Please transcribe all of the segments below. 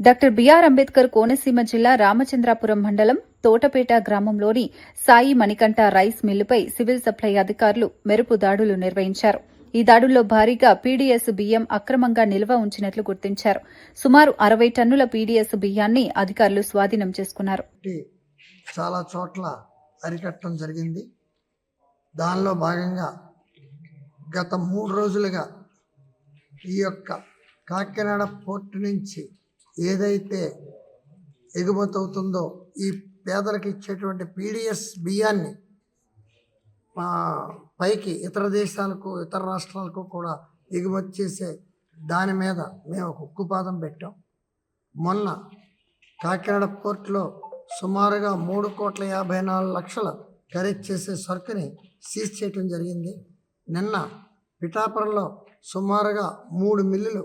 Doctor BR Ambedkar Konaseema జిల్లా రామచంద్రాపురం మండలం తోటపేట గ్రామంలోని సాయి మణికంఠ రైస్ మిల్లుపై సివిల్ సప్లై అధికారులు మెరుపు దాడులు నిర్వహించారు. ఈ దాడుల్లో భారీగా పీడీఎస్ బియ్యం అక్రమంగా నిల్వ ఉంచినట్లు గుర్తించారు. సుమారు 60 టన్నుల పీడీఎస్ బియ్యాన్ని అధికారులు స్వాధీనం చేసుకున్నారు. చాలా చోట్ల అరికట్టడం జరిగింది. దానిలో భాగంగా గత 3 రోజులుగా ఈ యొక్క కాకినాడ పోర్టు నుంచి ఏదైతే ఎగుమతి అవుతుందో ఈ పేదలకు ఇచ్చేటువంటి పీడీఎస్ బియ్యాన్ని పైకి ఇతర దేశాలకు ఇతర రాష్ట్రాలకు కూడా ఎగుమతి చేసే దాని మీద మేము ఒక ఉక్కుపాదం పెట్టాం. మొన్న కాకినాడ పోర్టులో సుమారుగా 3,54,00,000 ఖరీదు చేసే సరుకుని సీజ్ చేయడం జరిగింది. నిన్న పిఠాపురంలో సుమారుగా 3 మిల్లులు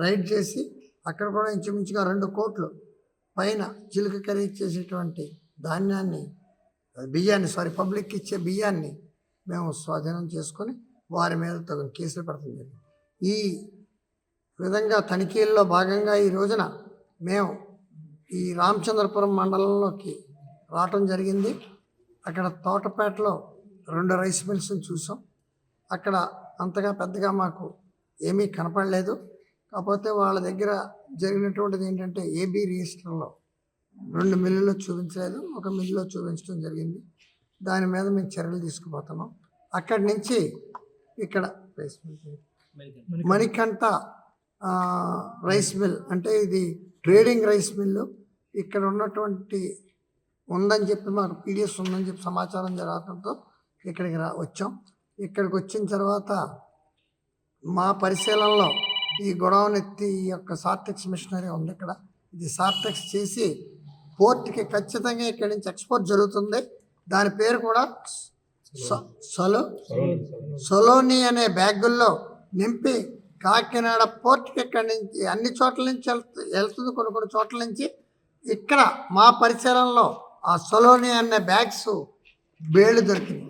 రైడ్ చేసి అక్కడ కూడా ఇంచుమించుగా 2 కోట్లు పైన చిలుక ఖరీదు చేసేటువంటి పబ్లిక్ ఇచ్చే బియ్యాన్ని మేము స్వాధీనం చేసుకొని వారి మీద తగిన కేసులు పెడతాం జరిగింది. ఈ విధంగా తనిఖీల్లో భాగంగా ఈ రోజున మేము ఈ రామచంద్రపురం మండలంలోకి రావటం జరిగింది. అక్కడ తోటపేటలో 2 రైస్ మిల్స్ని చూసాం. అక్కడ అంతగా పెద్దగా మాకు ఏమీ కనపడలేదు. కాకపోతే వాళ్ళ దగ్గర జరిగినటువంటిది ఏంటంటే ఏబీ రిజిస్టర్లో 2 మిల్లులో చూపించలేదు, 1 మిల్లులో చూపించడం జరిగింది. దాని మీద మేము చర్యలు తీసుకుపోతున్నాం. అక్కడి నుంచి ఇక్కడ rice mill Manikanta rice mill అంటే ఇది ట్రేడింగ్ రైస్ మిల్లు. ఇక్కడ ఉన్నటువంటి ఉందని చెప్పి మాకు పీడిఎస్ ఉందని చెప్పి సమాచారం జరగడంతో ఇక్కడికి వచ్చాం. ఇక్కడికి వచ్చిన తర్వాత మా పరిశీలనలో ఈ గొడవను ఎత్తి ఈ యొక్క సార్టెక్స్ మిషనరీ ఉంది ఇక్కడ, ఇది సార్టెక్స్ చేసి పోర్ట్కి ఖచ్చితంగా ఇక్కడి నుంచి ఎక్స్పోర్ట్ జరుగుతుంది. దాని పేరు కూడా సొలోని అనే బ్యాగుల్లో నింపి కాకినాడ పోర్ట్కి ఇక్కడి నుంచి అన్ని చోట్ల నుంచి వెళ్తుంది. కొన్ని చోట్ల నుంచి ఇక్కడ మా పరిసరంలో ఆ సొలోని అనే బ్యాగ్స్ బేళ్లు దొరికింది.